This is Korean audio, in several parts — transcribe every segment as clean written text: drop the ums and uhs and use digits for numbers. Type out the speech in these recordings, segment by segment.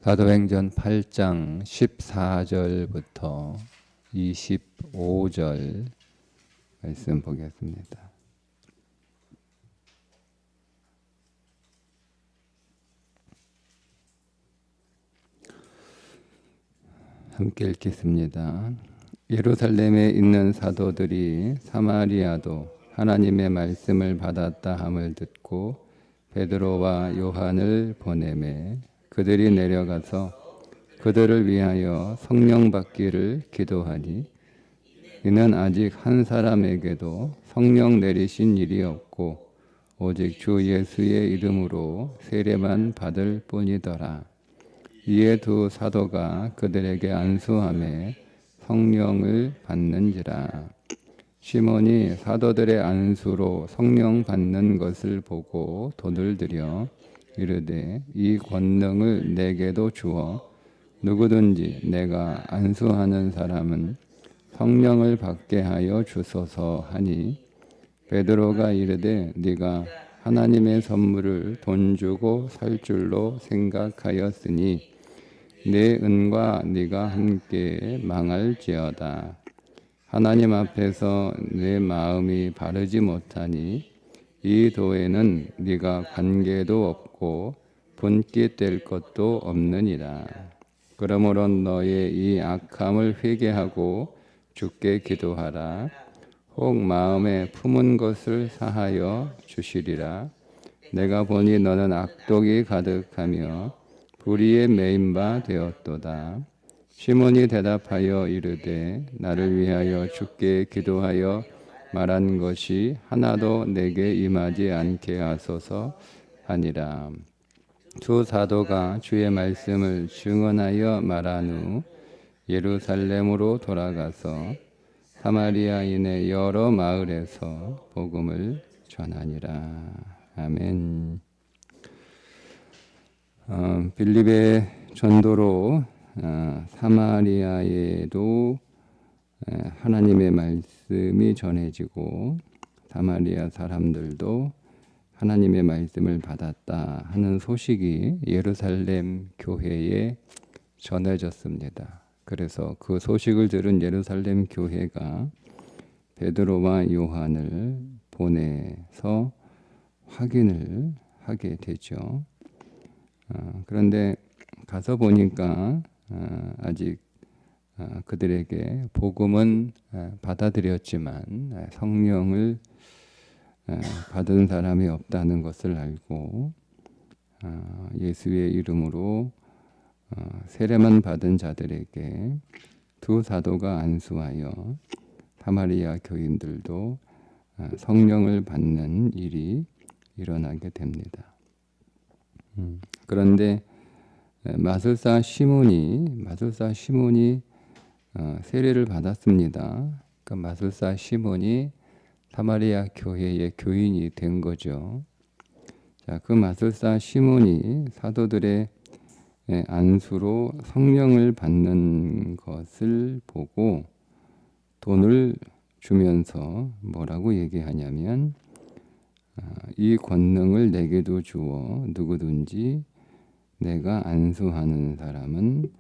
사도행전 8장 14절부터 25절 말씀 보겠습니다. 함께 읽겠습니다. 예루살렘에 있는 사도들이 사마리아도 하나님의 말씀을 받았다 함을 듣고 베드로와 요한을 보내매 그들이 내려가서 그들을 위하여 성령 받기를 기도하니 이는 아직 한 사람에게도 성령 내리신 일이 없고 오직 주 예수의 이름으로 세례만 받을 뿐이더라. 이에 두 사도가 그들에게 안수하며 성령을 받는지라. 시몬이 사도들의 안수로 성령 받는 것을 보고 돈을 들여 이르되 이 권능을 내게도 주어 누구든지 내가 안수하는 사람은 성령을 받게 하여 주소서 하니 베드로가 이르되 네가 하나님의 선물을 돈 주고 살 줄로 생각하였으니 내 은과 네가 함께 망할지어다. 하나님 앞에서 내 마음이 바르지 못하니 이 도에는 네가 관계도 없고 분깃될 것도 없느니라. 그러므로 너의 이 악함을 회개하고 주께 기도하라. 혹 마음에 품은 것을 사하여 주시리라. 내가 보니 너는 악독이 가득하며 불의에 매인 바 되었도다. 시몬이 대답하여 이르되 나를 위하여 주께 기도하여 말한 것이 하나도 내게 임하지 않게 하소서 하니라. 두 사도가 주의 말씀을 증언하여 말한 후 예루살렘으로 돌아가서 사마리아인의 여러 마을에서 복음을 전하니라. 아멘. 빌립의 전도로 사마리아에도 하나님의 말씀이 전해지고 사마리아 사람들도 하나님의 말씀을 받았다 하는 소식이 예루살렘 교회에 전해졌습니다. 그래서 그 소식을 들은 예루살렘 교회가 베드로와 요한을 보내서 확인을 하게 되죠. 그런데 가서 보니까 아직 그들에게 복음은 받아들였지만 성령을 받은 사람이 없다는 것을 알고 예수의 이름으로 세례만 받은 자들에게 두 사도가 안수하여 사마리아 교인들도 성령을 받는 일이 일어나게 됩니다. 그런데 마술사 시몬이 세례를 받았습니다. 그 마술사 시몬이 사마리아 교회의 교인이 된 거죠. 자, 그 마술사 시몬이 사도들의 안수로 성령을 받는 것을 보고 돈을 주면서 뭐라고 얘기하냐면 이 권능을 내게도 주어 누구든지 내가 안수하는 사람은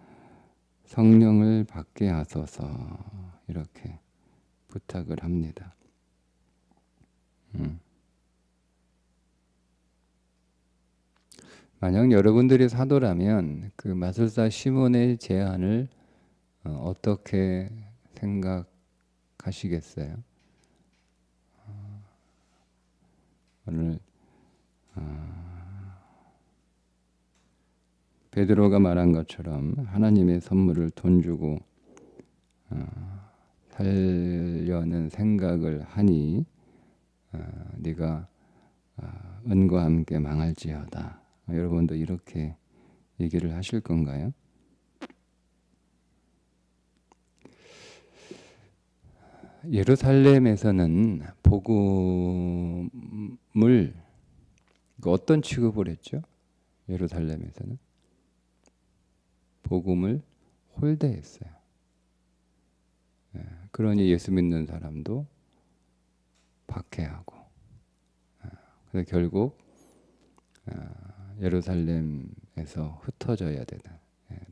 성령을 받게 하소서 이렇게 부탁을 합니다. 만약 여러분들이 사도라면 그 마술사 시몬의 제안을 어떻게 생각하시겠어요? 오늘 베드로가 말한 것처럼 하나님의 선물을 돈 주고 살려는 생각을 하니 네가 은과 함께 망할지어다. 여러분도 이렇게 얘기를 하실 건가요? 예루살렘에서는 복음을 어떤 취급을 했죠? 예루살렘에서는 복음을 홀대했어요. 그러니 예수 믿는 사람도 박해하고 그래서 결국 예루살렘에서 흩어져야 되는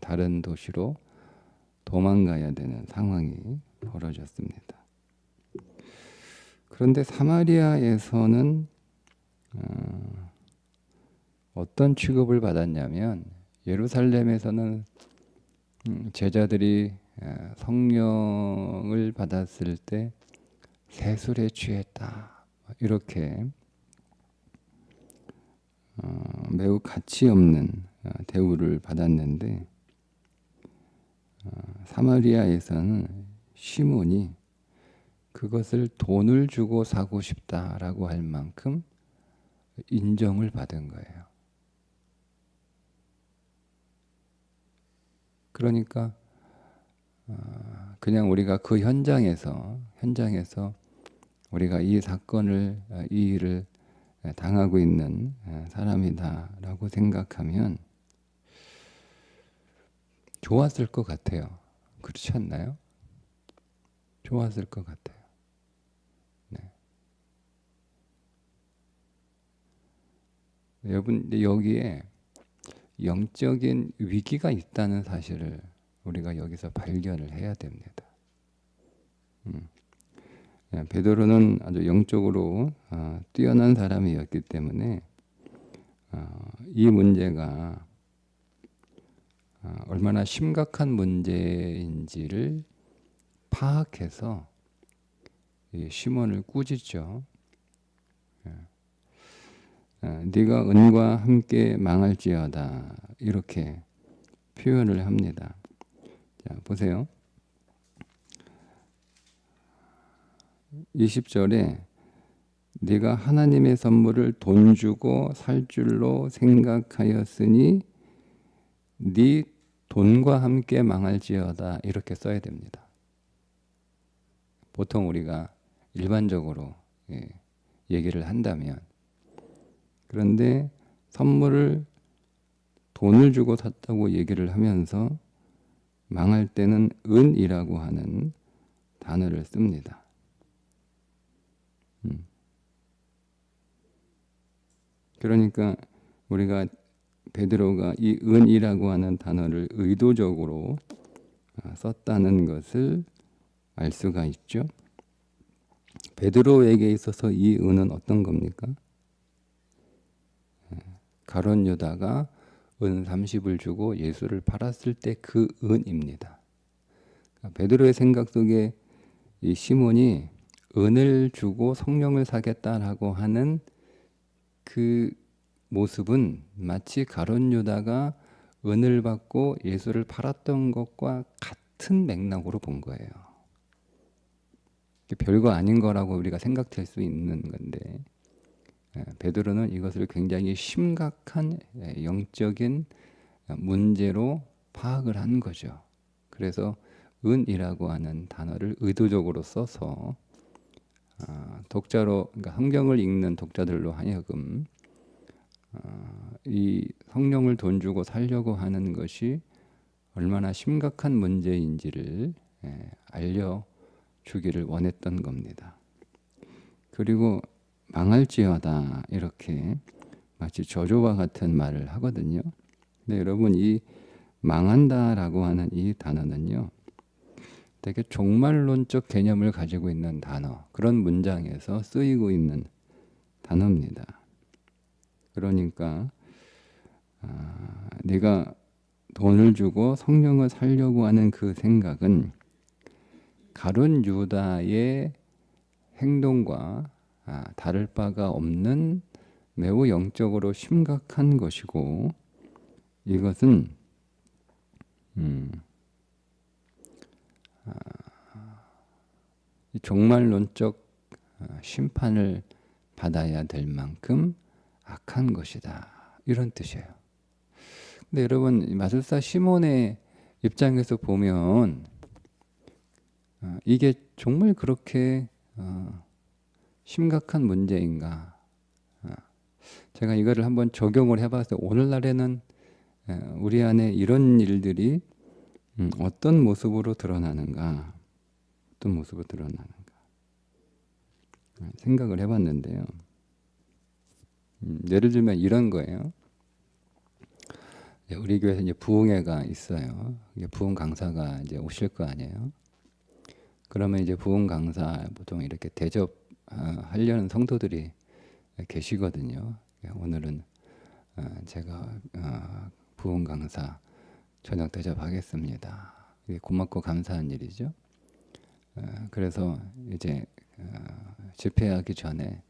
다른 도시로 도망가야 되는 상황이 벌어졌습니다. 그런데 사마리아에서는 어떤 취급을 받았냐면, 예루살렘에서는 제자들이 성령을 받았을 때 세술에 취했다, 이렇게 매우 가치 없는 대우를 받았는데, 사마리아에서는 시몬이 그것을 돈을 주고 사고 싶다라고 할 만큼 인정을 받은 거예요. 그러니까 그냥 우리가 그 현장에서 우리가 이 사건을, 이 일을 당하고 있는 사람이다라고 생각하면 좋았을 것 같아요. 그렇지 않나요? 좋았을 것 같아요. 네. 여러분, 여기에 영적인 위기가 있다는 사실을 우리가 여기서 발견을 해야 됩니다. 베드로는 아주 영적으로 뛰어난 사람이었기 때문에 이 문제가 얼마나 심각한 문제인지를 파악해서 시몬을 꾸짖죠. 네가 은과 함께 망할지어다, 이렇게 표현을 합니다. 자, 보세요. 20절에 네가 하나님의 선물을 돈 주고 살 줄로 생각하였으니 네 돈과 함께 망할지어다, 이렇게 써야 됩니다. 보통 우리가 일반적으로 얘기를 한다면, 그런데 선물을 돈을 주고 샀다고 얘기를 하면서 망할 때는 은이라고 하는 단어를 씁니다. 그러니까 우리가 베드로가 이 은이라고 하는 단어를 의도적으로 썼다는 것을 알 수가 있죠. 베드로에게 있어서 이 은은 어떤 겁니까? 가룟 유다가 은 30을 주고 예수를 팔았을 때 그 은입니다. 베드로의 생각 속에 이 시몬이 은을 주고 성령을 사겠다라고 하는 그 모습은 마치 가룟 유다가 은을 받고 예수를 팔았던 것과 같은 맥락으로 본 거예요. 별거 아닌 거라고 우리가 생각할 수 있는 건데, 베드로는 이것을 굉장히 심각한 영적인 문제로 파악을 한 거죠. 그래서 은이라고 하는 단어를 의도적으로 써서 독자로, 그러니까 성경을 읽는 독자들로 하여금 이 성령을 돈 주고 살려고 하는 것이 얼마나 심각한 문제인지를 알려주기를 원했던 겁니다. 그리고 망할지어다, 이렇게 마치 저주와 같은 말을 하거든요. 근데 여러분, 이 망한다라고 하는 이 단어는요, 되게 종말론적 개념을 가지고 있는 단어, 그런 문장에서 쓰이고 있는 단어입니다. 그러니까 네가 돈을 주고 성령을 살려고 하는 그 생각은 가룟 유다의 행동과 다를 바가 없는 매우 영적으로 심각한 것이고, 이것은 종말론적 심판을 받아야 될 만큼 악한 것이다, 이런 뜻이에요. 근데 여러분, 마술사 시몬의 입장에서 보면 이게 정말 그렇게 심각한 문제인가? 제가 이거를 한번 적용을 해봤어요. 오늘날에는 우리 안에 이런 일들이 어떤 모습으로 드러나는가? 어떤 모습으로 드러나는가? 생각을 해봤는데요. 예를 들면 이런 거예요. 우리 교회에서 이제 부흥회가 있어요. 이게 부흥 강사가 이제 오실 거 아니에요. 그러면 이제 부흥 강사 보통 이렇게 대접 하려는 성도들이 계시거든요. 오늘은 제가 부흥 강사 저녁 대접하겠습니다. 이게 고맙고 감사한 일이죠. 그래서 이제 집회하기 전에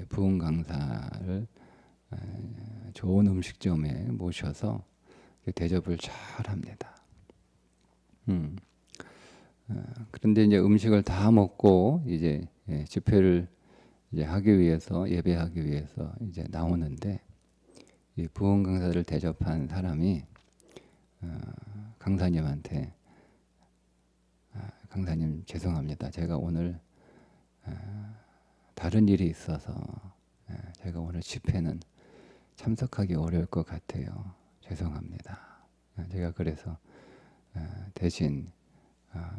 부흥 강사를 좋은 음식점에 모셔서 대접을 잘 합니다. 그런데 이제 음식을 다 먹고 이제 집회를 이제 하기 위해서 예배하기 위해서 이제 나오는데 이 부흥 강사를 대접한 사람이 강사님한테 강사님 죄송합니다. 제가 오늘 다른 일이 있어서 제가 오늘 집회는 참석하기 어려울 것 같아요. 죄송합니다. 제가 그래서 대신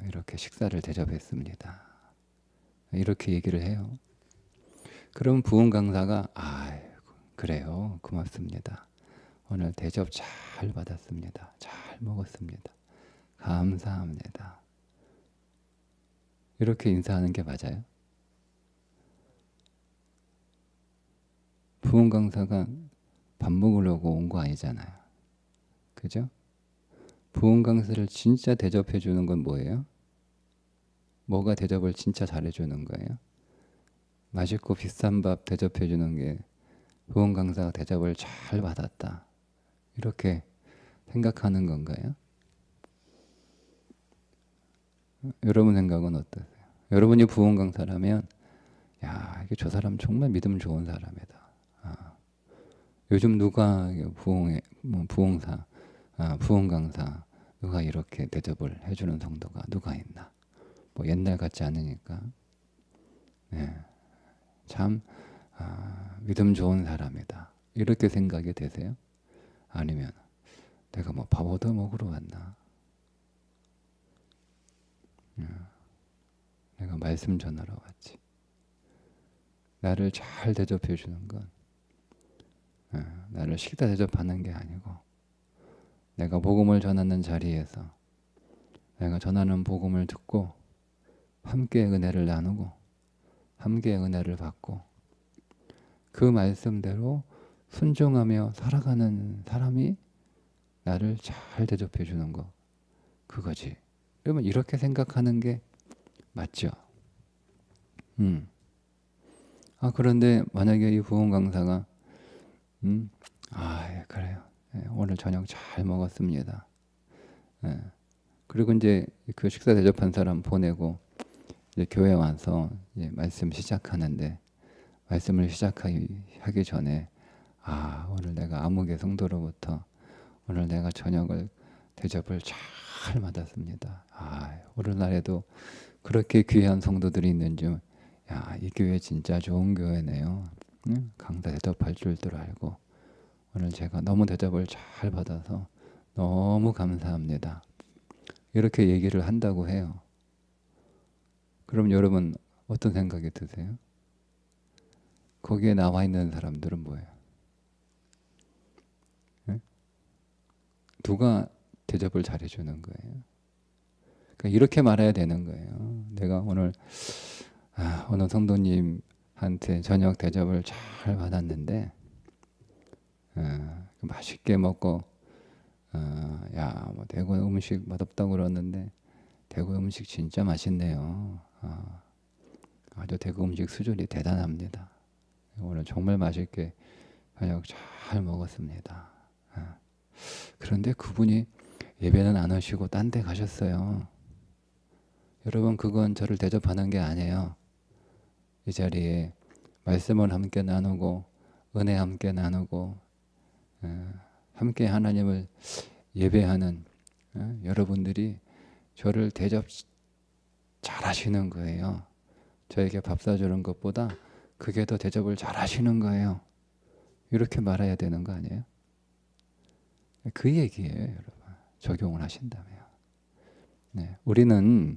이렇게 식사를 대접했습니다. 이렇게 얘기를 해요. 그럼 부흥 강사가 그래요. 고맙습니다. 오늘 대접 잘 받았습니다. 잘 먹었습니다. 감사합니다. 이렇게 인사하는 게 맞아요? 부흥 강사가 밥 먹으려고 온 거 아니잖아요. 그죠? 부흥 강사를 진짜 대접해 주는 건 뭐예요? 뭐가 대접을 진짜 잘해 주는 거예요? 맛있고 비싼 밥 대접해 주는 게 부흥 강사가 대접을 잘 받았다. 이렇게 생각하는 건가요? 여러분 생각은 어떠세요? 여러분이 부흥 강사라면 이게 저 사람 정말 믿음 좋은 사람이다. 요즘 누가 부흥사, 부흥 강사 누가 이렇게 대접을 해주는 성도가 누가 있나? 뭐 옛날 같지 않으니까 참 믿음 좋은 사람이다. 이렇게 생각이 되세요? 아니면 내가 뭐 밥 얻어 먹으러 왔나? 내가 말씀 전하러 왔지. 나를 잘 대접해 주는 건 나를 식사 대접하는 게 아니고 내가 복음을 전하는 자리에서 내가 전하는 복음을 듣고 함께 은혜를 나누고 함께 은혜를 받고 그 말씀대로 순종하며 살아가는 사람이 나를 잘 대접해 주는 거 그거지. 그러면 이렇게 생각하는 게 맞죠? 그런데 만약에 이 부흥 강사가 그래요. 오늘 저녁 잘 먹었습니다. 그리고 이제 그 식사 대접한 사람 보내고 이제 교회 와서 이제 말씀 시작하는데 말씀을 시작하기 전에 오늘 내가 아무개 성도로부터 오늘 내가 저녁을 대접을 잘 받았습니다. 오늘날에도 그렇게 귀한 성도들이 있는 줄, 이 교회 진짜 좋은 교회네요. 강사 대접할 줄도 알고 오늘 제가 너무 대접을 잘 받아서 너무 감사합니다. 이렇게 얘기를 한다고 해요. 그럼 여러분 어떤 생각이 드세요? 거기에 나와 있는 사람들은 뭐예요? 누가 대접을 잘해주는 거예요? 그러니까 이렇게 말해야 되는 거예요. 내가 오늘 오늘 성도님한테 저녁 대접을 잘 받았는데 맛있게 먹고 뭐 대구 음식 맛없다고 그러는데 대구 음식 진짜 맛있네요. 아주 대구 음식 수준이 대단합니다. 오늘 정말 맛있게 저녁 잘 먹었습니다. 그런데 그분이 예배는 안 하시고 딴 데 가셨어요. 여러분 그건 저를 대접하는 게 아니에요. 이 자리에 말씀을 함께 나누고 은혜 함께 나누고 함께 하나님을 예배하는 여러분들이 저를 대접 잘 하시는 거예요. 저에게 밥 사주는 것보다 그게 더 대접을 잘 하시는 거예요. 이렇게 말해야 되는 거 아니에요? 그 얘기예요, 여러분. 적용을 하신다면. 우리는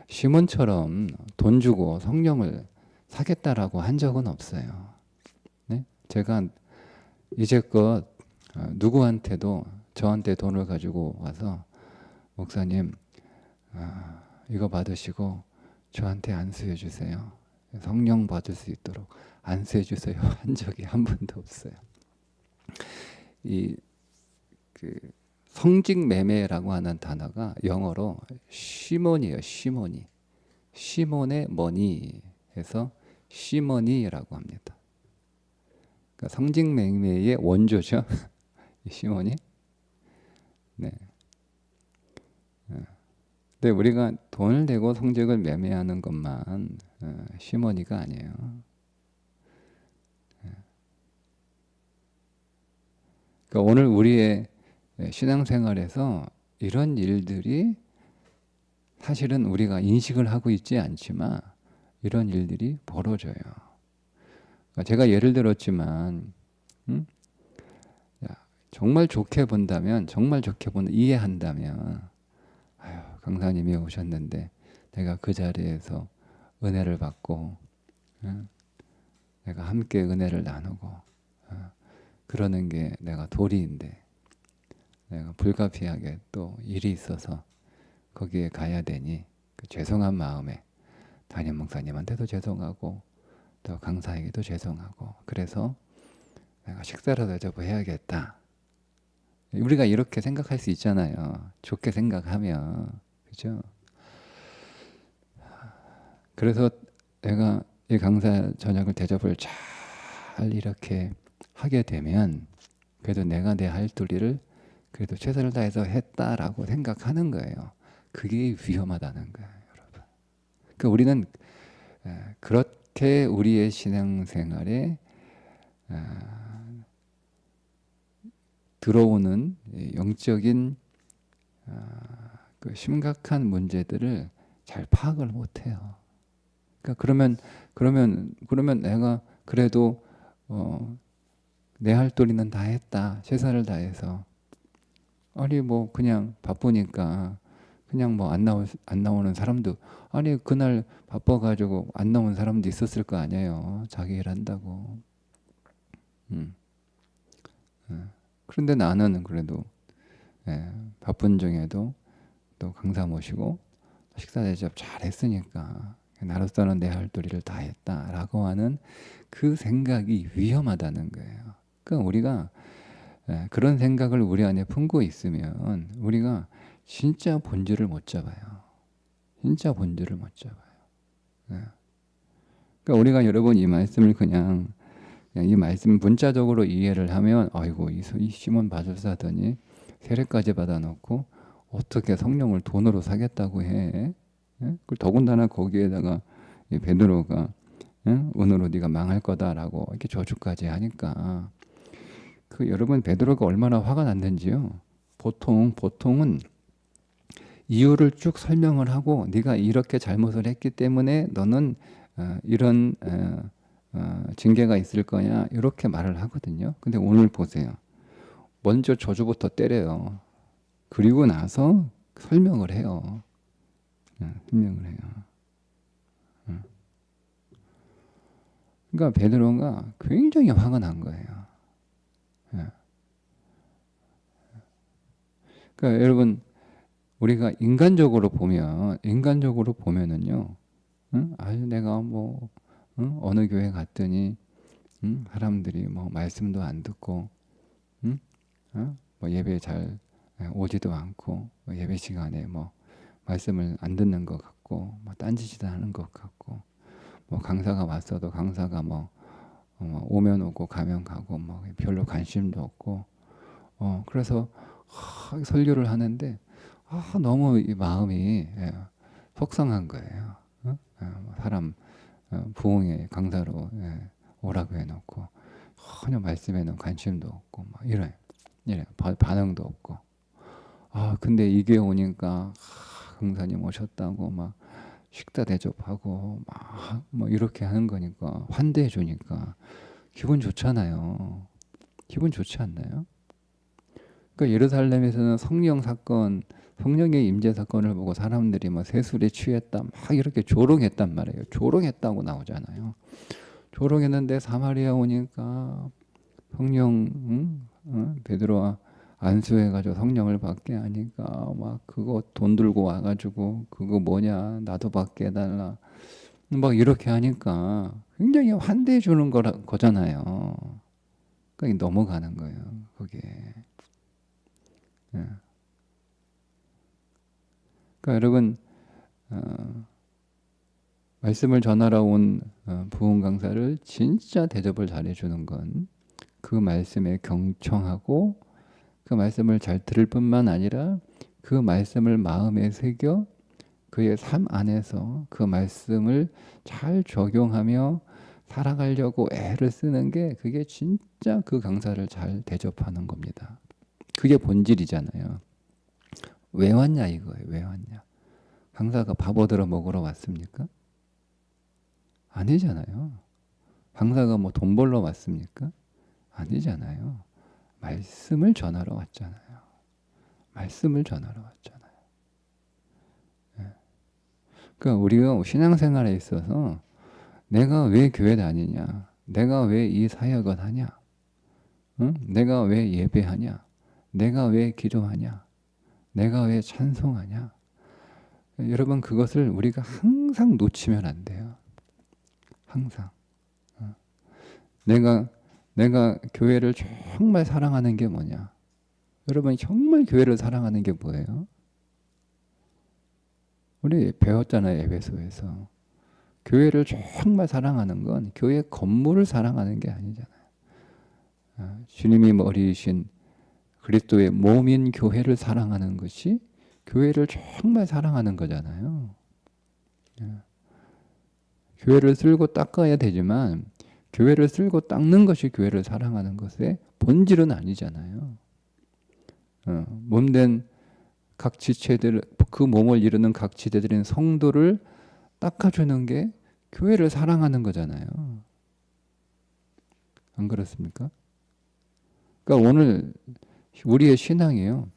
시몬처럼 돈 주고 성령을 사겠다라고 한 적은 없어요. 제가 이제껏 누구한테도 저한테 돈을 가지고 와서 목사님 이거 받으시고 저한테 안수해 주세요. 성령 받을 수 있도록 안수해 주세요. 한 적이 한 번도 없어요. 그 성직 매매라고 하는 단어가 영어로 시몬이에요. 시몬이. 시몬의 머니 해서 시몬이라고 합니다. 그러니까 성직 매매의 원조죠. 시몬이. 네. 근데 우리가 돈을 대고 성직을 매매하는 것만 시몬이가 아니에요. 그러니까 오늘 우리의 신앙생활에서 이런 일들이 사실은 우리가 인식을 하고 있지 않지만 이런 일들이 벌어져요. 그러니까 제가 예를 들었지만 정말 좋게 본다면, 이해한다면 아유, 강사님이 오셨는데 내가 그 자리에서 은혜를 받고 내가 함께 은혜를 나누고 그러는 게 내가 도리인데 내가 불가피하게 또 일이 있어서 거기에 가야 되니 그 죄송한 마음에 담임 목사님한테도 죄송하고 또 강사에게도 죄송하고 그래서 내가 식사라도 대접해야겠다. 우리가 이렇게 생각할 수 있잖아요. 좋게 생각하면. 그죠? 그래서 내가 이 강사 저녁을 대접을 잘 이렇게 하게 되면 그래도 내가 내 할 도리를 그래도 최선을 다해서 했다라고 생각하는 거예요. 그게 위험하다는 거예요, 여러분. 그러니까 우리는 그렇게 우리의 신앙생활에 들어오는 영적인 그 심각한 문제들을 잘 파악을 못해요. 그러니까 그러면 내가 그래도 내 할 도리는 다 했다. 최선을 다해서. 아니 뭐 그냥 바쁘니까 그냥 뭐 안 나오는 사람도 아니 그날 바빠가지고 안 나온 사람도 있었을 거 아니에요. 자기 일 한다고. 그런데 나는 그래도 바쁜 중에도 또 강사 모시고 식사 대접 잘 했으니까 나로서는 내 할 도리를 다 했다라고 하는 그 생각이 위험하다는 거예요. 그러니까 우리가 그런 생각을 우리 안에 품고 있으면 우리가 진짜 본질을 못 잡아요. 진짜 본질을 못 잡아요. 그러니까 우리가 여러분 이 말씀을 그냥 이 말씀 문자적으로 이해를 하면 아이고 이 시몬 바술사더니 세례까지 받아놓고 어떻게 성령을 돈으로 사겠다고 해? 그 더군다나 거기에다가 베드로가 오늘로 네가 망할 거다라고 이렇게 저주까지 하니까 그 여러분 베드로가 얼마나 화가 났는지요. 보통은 이유를 쭉 설명을 하고 네가 이렇게 잘못을 했기 때문에 너는 이런 징계가 있을 거냐 이렇게 말을 하거든요. 근데 오늘 보세요. 먼저 저주부터 때려요. 그리고 나서 설명을 해요. 설명을 해요. 그러니까 베드로가 굉장히 화가 난 거예요. 그러니까 여러분 우리가 인간적으로 보면은요, 아유 내가 뭐 어느 교회 갔더니 사람들이 뭐 말씀도 안 듣고, 뭐 예배 잘 오지도 않고, 뭐 예배 시간에 뭐 말씀을 안 듣는 것 같고, 뭐 딴짓이도 하는 것 같고, 뭐 강사가 왔어도 강사가 뭐 오면 오고 가면 가고, 뭐 별로 관심도 없고, 그래서 설교를 하는데 너무 이 마음이 속상한 거예요. 사람 부흥의 강사로 오라고 해놓고 전혀 말씀에는 관심도 없고 막 이래 반응도 없고 근데 이게 오니까 강사님 오셨다고 막 식사 대접하고 막 뭐 이렇게 하는 거니까 환대해 주니까 기분 좋잖아요. 기분 좋지 않나요? 그러니까 예루살렘에서는 성령의 임재 사건을 보고 사람들이 막 세술에 취했다 막 이렇게 조롱했단 말이에요. 조롱했다고 나오잖아요. 조롱했는데 사마리아 오니까 성령 베드로와 안수해가지고 성령을 받게 하니까 막 그거 돈 들고 와가지고 그거 뭐냐 나도 받게 해달라 막 이렇게 하니까 굉장히 환대해 주는 거잖아요. 그러니까 넘어가는 거예요. 거기에. 예. 그러니까 여러분 말씀을 전하러 온 부흥 강사를 진짜 대접을 잘해주는 건 그 말씀에 경청하고 그 말씀을 잘 들을 뿐만 아니라 그 말씀을 마음에 새겨 그의 삶 안에서 그 말씀을 잘 적용하며 살아가려고 애를 쓰는 게 그게 진짜 그 강사를 잘 대접하는 겁니다. 그게 본질이잖아요. 왜 왔냐 이거예요. 왜 왔냐. 강사가 밥 얻으러 먹으러 왔습니까? 아니잖아요. 강사가 뭐 돈 벌러 왔습니까? 아니잖아요. 말씀을 전하러 왔잖아요. 말씀을 전하러 왔잖아요. 예. 그러니까 우리가 신앙생활에 있어서 내가 왜 교회 다니냐? 내가 왜 이 사역을 하냐? 응? 내가 왜 예배하냐? 내가 왜 기도하냐? 내가 왜 찬송하냐? 여러분 그것을 우리가 항상 놓치면 안 돼요. 항상. 내가 교회를 정말 사랑하는 게 뭐냐? 여러분 정말 교회를 사랑하는 게 뭐예요? 우리 배웠잖아요. 에베소에서. 교회를 정말 사랑하는 건 교회 건물을 사랑하는 게 아니잖아요. 주님이 머리이신 그리스도의 몸인 교회를 사랑하는 것이 교회를 정말 사랑하는 거잖아요. 교회를 쓸고 닦아야 되지만 교회를 쓸고 닦는 것이 교회를 사랑하는 것의 본질은 아니잖아요. 몸된 각 지체들, 그 몸을 이루는 각 지체들인 성도를 닦아주는 게 교회를 사랑하는 거잖아요. 안 그렇습니까? 그러니까 오늘 우리의 신앙이요.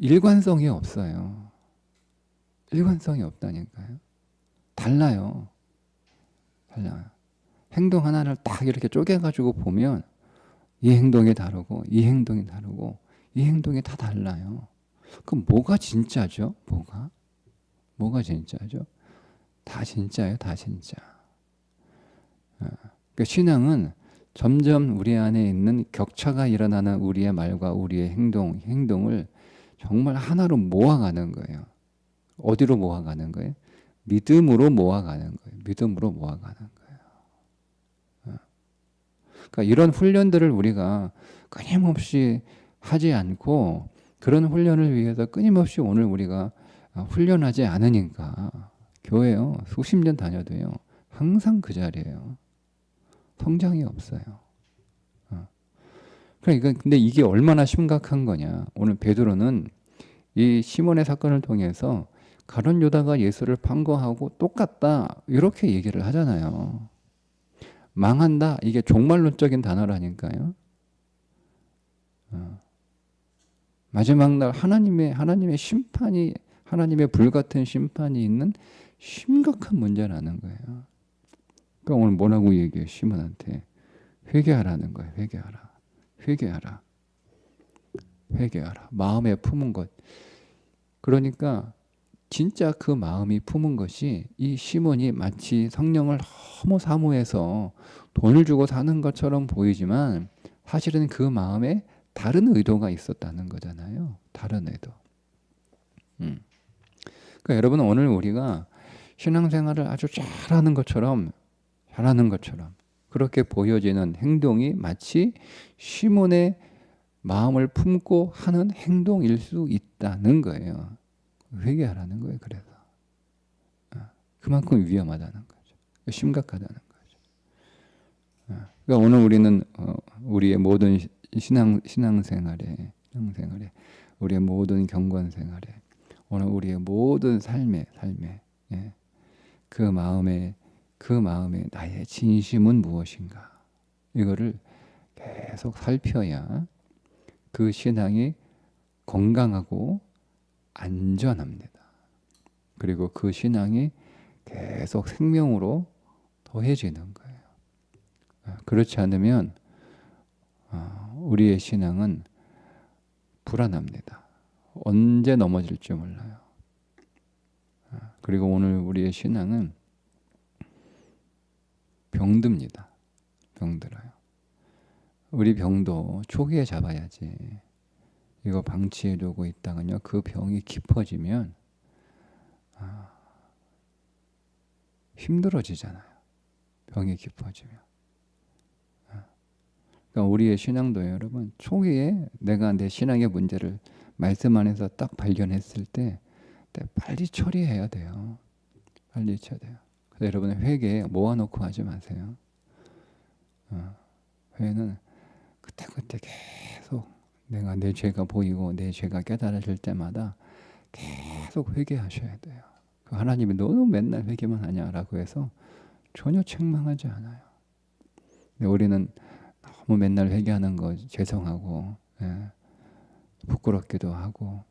일관성이 없어요. 일관성이 없다니까요. 달라요. 달라요. 행동 하나를 딱 이렇게 쪼개가지고 보면 이 행동이 다르고 이 행동이 다르고 이 행동이 다 달라요. 그럼 뭐가 진짜죠? 뭐가 진짜죠? 다 진짜예요. 다 진짜. 그러니까 신앙은 점점 우리 안에 있는 격차가 일어나는 우리의 말과 우리의 행동을 정말 하나로 모아가는 거예요. 어디로 모아가는 거예요? 믿음으로 모아가는 거예요. 믿음으로 모아가는 거예요. 그러니까 이런 훈련들을 우리가 끊임없이 하지 않고 그런 훈련을 위해서 끊임없이 오늘 우리가 훈련하지 않으니까 교회요. 수십 년 다녀도요. 항상 그 자리예요. 성장이 없어요. 그러니까 근데 이게 얼마나 심각한 거냐. 오늘 베드로는 이 시몬의 사건을 통해서 가룟 유다가 예수를 판거하고 똑같다 이렇게 얘기를 하잖아요. 망한다 이게 종말론적인 단어라니까요. 마지막 날 하나님의 심판이 하나님의 불같은 심판이 있는 심각한 문제라는 거예요. 그러니까 오늘 뭐라고 얘기해요? 시몬한테 회개하라는 거예요. 회개하라. 마음에 품은 것. 그러니까 진짜 그 마음이 품은 것이 이 시몬이 마치 성령을 너무 사모해서 돈을 주고 사는 것처럼 보이지만 사실은 그 마음에 다른 의도가 있었다는 거잖아요. 다른 의도. 그러니까 여러분 오늘 우리가 신앙생활을 아주 잘하는 것처럼 그렇게 보여지는 행동이 마치 시몬의 마음을 품고 하는 행동일 수 있다는 거예요. 회개하라는 거예요. 그래서 그만큼 위험하다는 거죠. 심각하다는 거죠. 그러니까 오늘 우리는 우리의 모든 신앙생활에 우리의 모든 경건생활에 오늘 우리의 모든 삶에 그 마음에 나의 진심은 무엇인가 이거를 계속 살펴야 그 신앙이 건강하고 안전합니다. 그리고 그 신앙이 계속 생명으로 더해지는 거예요. 그렇지 않으면 우리의 신앙은 불안합니다. 언제 넘어질지 몰라요. 그리고 오늘 우리의 신앙은 병듭니다. 병들어요. 우리 병도 초기에 잡아야지. 이거 방치해두고 있다가요, 그 병이 깊어지면 힘들어지잖아요. 병이 깊어지면. 그러니까 우리의 신앙도 여러분, 초기에 내가 내 신앙의 문제를 말씀 안에서 딱 발견했을 때 빨리 처리해야 돼요. 빨리 쳐야 돼요. 그래서 여러분, 회개 모아놓고 하지 마세요. 회개는 그때 계속 내가 내 죄가 보이고 내 죄가 깨달아질 때마다 계속 회개하셔야 돼요. 하나님이 너는 맨날 회개만 하냐라고 해서 전혀 책망하지 않아요. 근데 우리는 너무 맨날 회개하는 거 죄송하고, 부끄럽기도 하고,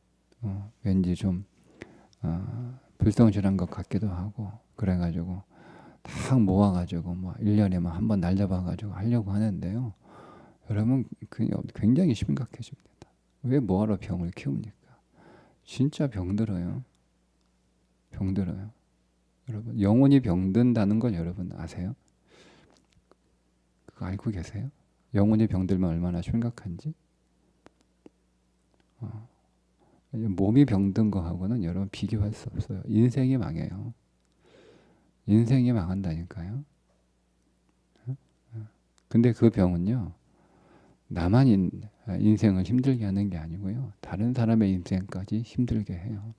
왠지 좀 불성실한 것 같기도 하고, 그래가지고 다 모아가지고 1년에 한 번 날려봐가지고 하려고 하는데요. 여러분, 굉장히 심각해집니다. 왜 뭐하러 병을 키웁니까? 진짜 병들어요. 병들어요. 여러분, 영혼이 병든다는 걸 여러분 아세요? 그거 알고 계세요? 영혼이 병들면 얼마나 심각한지? 몸이 병든 거하고는 여러분 비교할 수 없어요. 인생이 망해요. 인생이 망한다니까요. 근데 그 병은요, 나만 인생을 힘들게 하는 게 아니고요, 다른 사람의 인생까지 힘들게 해요.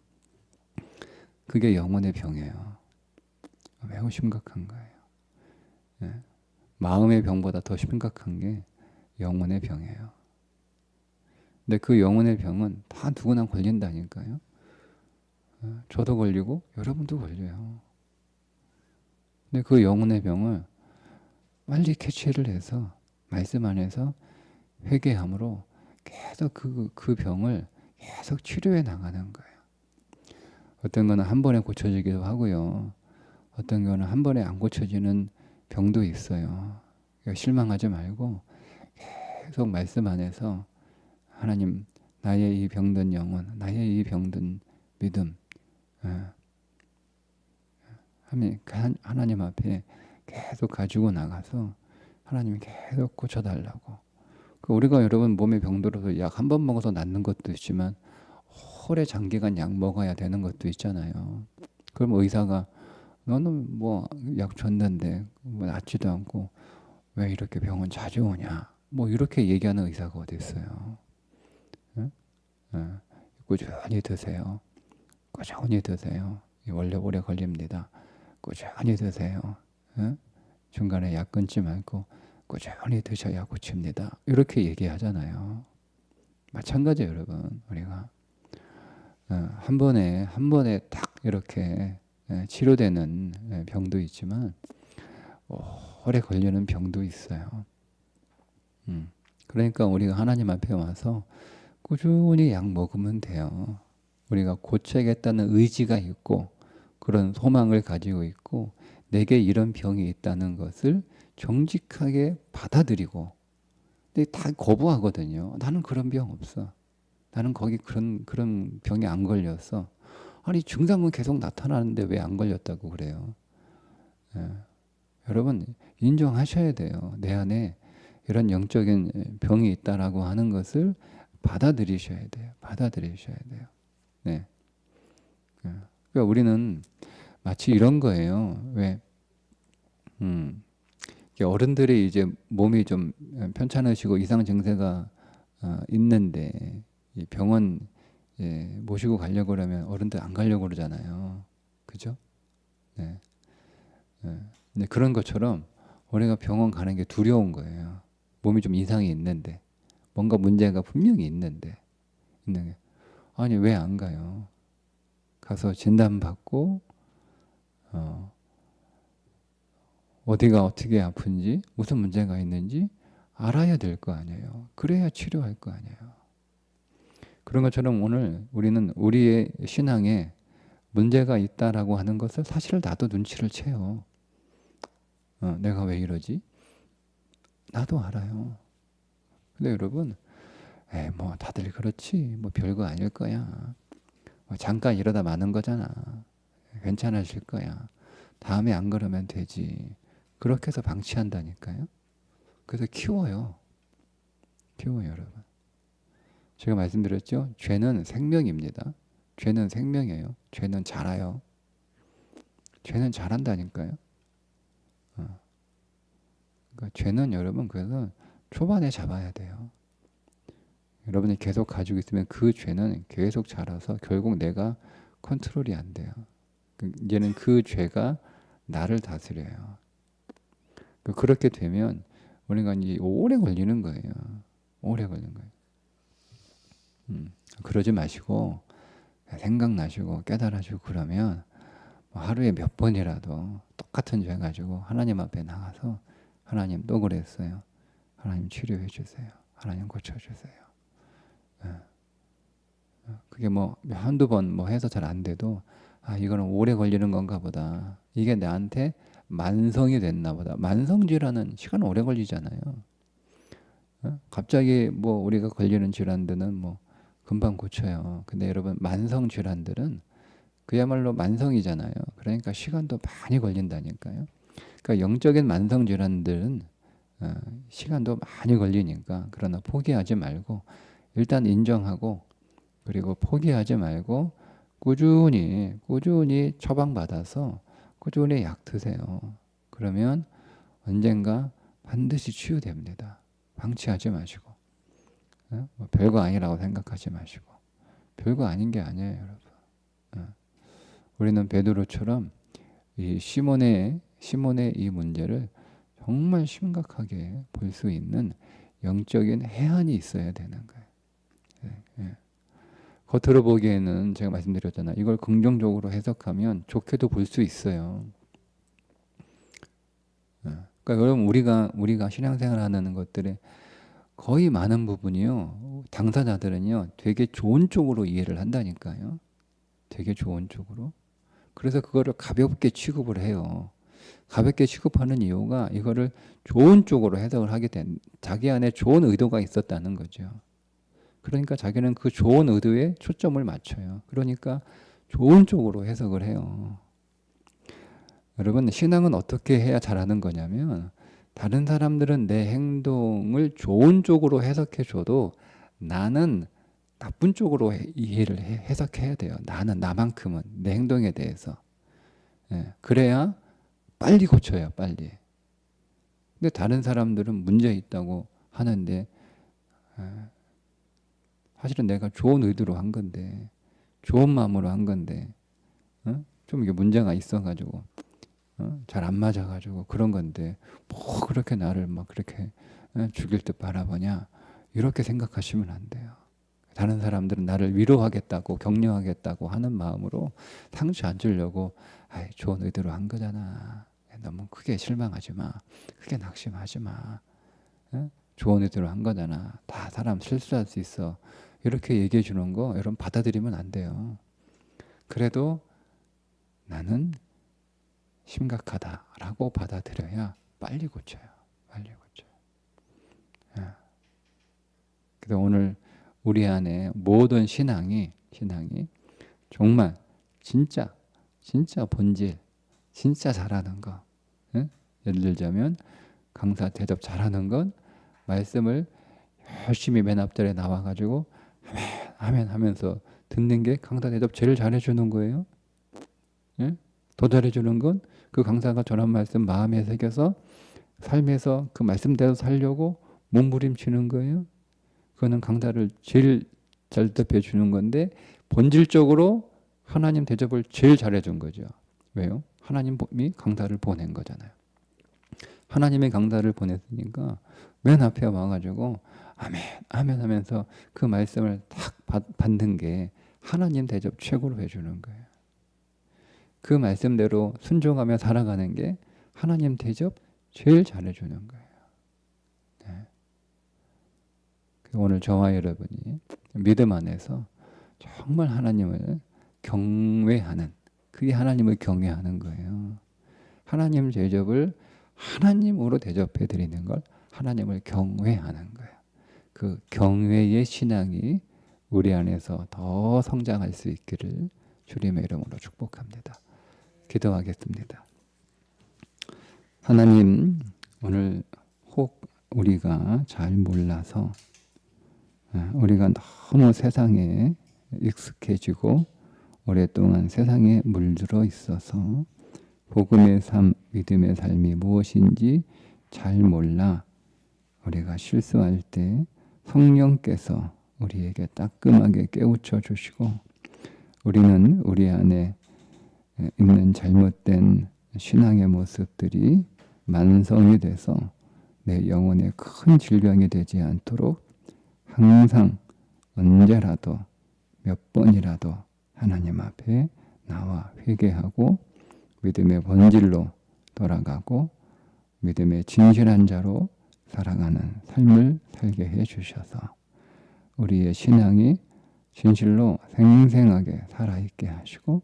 그게 영혼의 병이에요. 매우 심각한 거예요. 마음의 병보다 더 심각한 게 영혼의 병이에요. 근데 그 영혼의 병은 다 누구나 걸린다니까요. 저도 걸리고 여러분도 걸려요. 근데 그 영혼의 병을 빨리 캐치를 해서 말씀 안에서 회개함으로 계속 그 병을 계속 치료해 나가는 거예요. 어떤 거는 한 번에 고쳐지기도 하고요. 어떤 거는 한 번에 안 고쳐지는 병도 있어요. 그러니까 실망하지 말고 계속 말씀 안에서 하나님, 나의 이 병든 영혼, 나의 이 병든 믿음, 하나님 앞에 계속 가지고 나가서 하나님이 계속 고쳐달라고. 우리가 여러분 몸에 병들어서 약 한 번 먹어서 낫는 것도 있지만 오래 장기간 약 먹어야 되는 것도 있잖아요. 그럼 의사가 너는 약 줬는데 낫지도 않고 왜 이렇게 병원 자주 오냐? 이렇게 얘기하는 의사가 어디 있어요? 꾸준히 드세요. 꾸준히 드세요. 원래 오래 걸립니다. 꾸준히 드세요. 중간에 약 끊지 말고 꾸준히 드셔야 고칩니다. 이렇게 얘기하잖아요. 마찬가지예요, 여러분. 우리가 한 번에 딱 이렇게 치료되는 병도 있지만 오래 걸리는 병도 있어요. 그러니까 우리가 하나님 앞에 와서 꾸준히 약 먹으면 돼요. 우리가 고쳐야겠다는 의지가 있고 그런 소망을 가지고 있고 내게 이런 병이 있다는 것을 정직하게 받아들이고, 근데 다 거부하거든요. 나는 그런 병 없어. 나는 거기 그런 병에 안 걸렸어. 아니 증상은 계속 나타나는데 왜 안 걸렸다고 그래요? 여러분 인정하셔야 돼요. 내 안에 이런 영적인 병이 있다라고 하는 것을 받아들이셔야 돼요. 받아들이셔야 돼요. 네. 그러니까 우리는 마치 이런 거예요. 왜? 어른들이 이제 몸이 좀 편찮으시고 이상 증세가 있는데 병원 모시고 가려고 그러면 어른들 안 가려고 그러잖아요. 그죠? 네. 근데 그런 것처럼 우리가 병원 가는 게 두려운 거예요. 몸이 좀 이상이 있는데, 뭔가 문제가 분명히 있는데, 아니 왜 안 가요? 가서 진단받고 어디가 어떻게 아픈지, 무슨 문제가 있는지 알아야 될 거 아니에요. 그래야 치료할 거 아니에요. 그런 것처럼 오늘 우리는 우리의 신앙에 문제가 있다라고 하는 것을 사실 나도 눈치를 채요. 내가 왜 이러지? 나도 알아요. 근데 여러분, 뭐 다들 그렇지, 뭐 별거 아닐 거야. 뭐 잠깐 이러다 마는 거잖아. 괜찮아질 거야. 다음에 안 그러면 되지. 그렇게 해서 방치한다니까요. 그래서 키워요. 키워요, 여러분. 제가 말씀드렸죠? 죄는 생명입니다. 죄는 생명이에요. 죄는 자라요. 죄는 자란다니까요. 그러니까 죄는 여러분 그래서 초반에 잡아야 돼요. 여러분이 계속 가지고 있으면 그 죄는 계속 자라서 결국 내가 컨트롤이 안 돼요. 이제는 그 죄가 나를 다스려요. 그렇게 되면 우리가 이제 오래 걸리는 거예요. 오래 걸리는 거예요. 그러지 마시고 생각나시고 깨달아지고 그러면 하루에 몇 번이라도 똑같은 죄 가지고 하나님 앞에 나가서 하나님 또 그랬어요. 하나님 치료해 주세요. 하나님 고쳐주세요. 그게 뭐 한두 번 뭐 해서 잘 안 돼도 이거는 오래 걸리는 건가 보다. 이게 나한테 만성이 됐나 보다. 만성 질환은 시간 오래 걸리잖아요. 갑자기 뭐 우리가 걸리는 질환들은 뭐 금방 고쳐요. 근데 여러분 만성 질환들은 그야말로 만성이잖아요. 그러니까 시간도 많이 걸린다니까요. 그러니까 영적인 만성 질환들은 시간도 많이 걸리니까 그러나 포기하지 말고 일단 인정하고 그리고 포기하지 말고 꾸준히 처방받아서 꾸준히 약 드세요. 그러면 언젠가 반드시 치유됩니다. 방치하지 마시고 뭐 별거 아니라고 생각하지 마시고 별거 아닌 게 아니에요, 여러분. 우리는 베드로처럼 이 시몬의 이 문제를 정말 심각하게 볼 수 있는 영적인 해안이 있어야 되는 거예요. 예. 겉으로 보기에는 제가 말씀드렸잖아요. 이걸 긍정적으로 해석하면 좋게도 볼 수 있어요. 그러니까 여러분 우리가 신앙생활하는 것들의 거의 많은 부분이요. 당사자들은요. 되게 좋은 쪽으로 이해를 한다니까요. 되게 좋은 쪽으로. 그래서 그거를 가볍게 취급을 해요. 가볍게 취급하는 이유가 이거를 좋은 쪽으로 해석을 하게 된 자기 안에 좋은 의도가 있었다는 거죠. 그러니까 자기는 그 좋은 의도에 초점을 맞춰요. 그러니까 좋은 쪽으로 해석을 해요. 여러분 신앙은 어떻게 해야 잘하는 거냐면 다른 사람들은 내 행동을 좋은 쪽으로 해석해 줘도 나는 나쁜 쪽으로 이해를 해석해야 돼요. 나는 나만큼은 내 행동에 대해서. 그래야 빨리 고쳐요. 빨리. 근데 다른 사람들은 문제 있다고 하는데 사실은 내가 좋은 의도로 한 건데 좋은 마음으로 한 건데 좀 이게 문제가 있어가지고 잘 안 맞아가지고 그런 건데 뭐 그렇게 나를 막 그렇게 죽일 듯 바라보냐 이렇게 생각하시면 안 돼요. 다른 사람들은 나를 위로하겠다고 격려하겠다고 하는 마음으로 상처 안 주려고 좋은 의도로 한 거잖아. 너무 크게 실망하지 마. 크게 낙심하지 마. 좋은 의도로 한 거잖아. 다 사람 실수할 수 있어. 이렇게 얘기해 주는 거 여러분 받아들이면 안 돼요. 그래도 나는 심각하다라고 받아들여야 빨리 고쳐요. 빨리 고쳐요. 그래서 오늘 우리 안에 모든 신앙이 정말 진짜 본질, 진짜 잘하는 거. 예를 들자면 강사 대접 잘하는 건 말씀을 열심히 맨 앞자리에 나와가지고 아멘 하면서 듣는 게 강사 대접 제일 잘해주는 거예요. 더 잘해주는 건 그 강사가 전한 말씀 마음에 새겨서 삶에서 그 말씀대로 살려고 몸부림치는 거예요. 그거는 강사를 제일 잘 대접해 주는 건데 본질적으로 하나님 대접을 제일 잘해준 거죠. 왜요? 하나님이 강사를 보낸 거잖아요. 하나님의 강사를 보냈으니까 맨 앞에 와가지고 아멘 아멘 하면서 그 말씀을 딱 받는 게 하나님 대접 최고로 해주는 거예요. 그 말씀대로 순종하며 살아가는 게 하나님 대접 제일 잘해주는 거예요. 오늘 저와 여러분이 믿음 안에서 정말 하나님을 경외하는 그게 하나님을 경외하는 거예요. 하나님 대접을 하나님으로 대접해 드리는 걸 하나님을 경외하는 거예요. 그 경외의 신앙이 우리 안에서 더 성장할 수 있기를 주님의 이름으로 축복합니다. 기도하겠습니다. 하나님, 오늘 혹 우리가 잘 몰라서 우리가 너무 세상에 익숙해지고 오랫동안 세상에 물들어 있어서 복음의 삶, 믿음의 삶이 무엇인지 잘 몰라 우리가 실수할 때 성령께서 우리에게 따끔하게 깨우쳐 주시고 우리는 우리 안에 있는 잘못된 신앙의 모습들이 만성이 돼서 내 영혼에 큰 질병이 되지 않도록 항상 언제라도 몇 번이라도 하나님 앞에 나와 회개하고 믿음의 본질로 돌아가고 믿음의 진실한 자로 살아가는 삶을 살게 해 주셔서 우리의 신앙이 진실로 생생하게 살아있게 하시고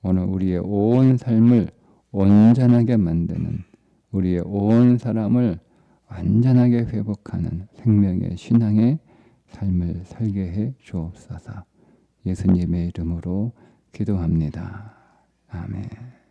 오늘 우리의 온 삶을 온전하게 만드는 우리의 온 사람을 완전하게 회복하는 생명의 신앙의 삶을 살게 해 주옵소서. 예수님의 이름으로 기도합니다. 아멘.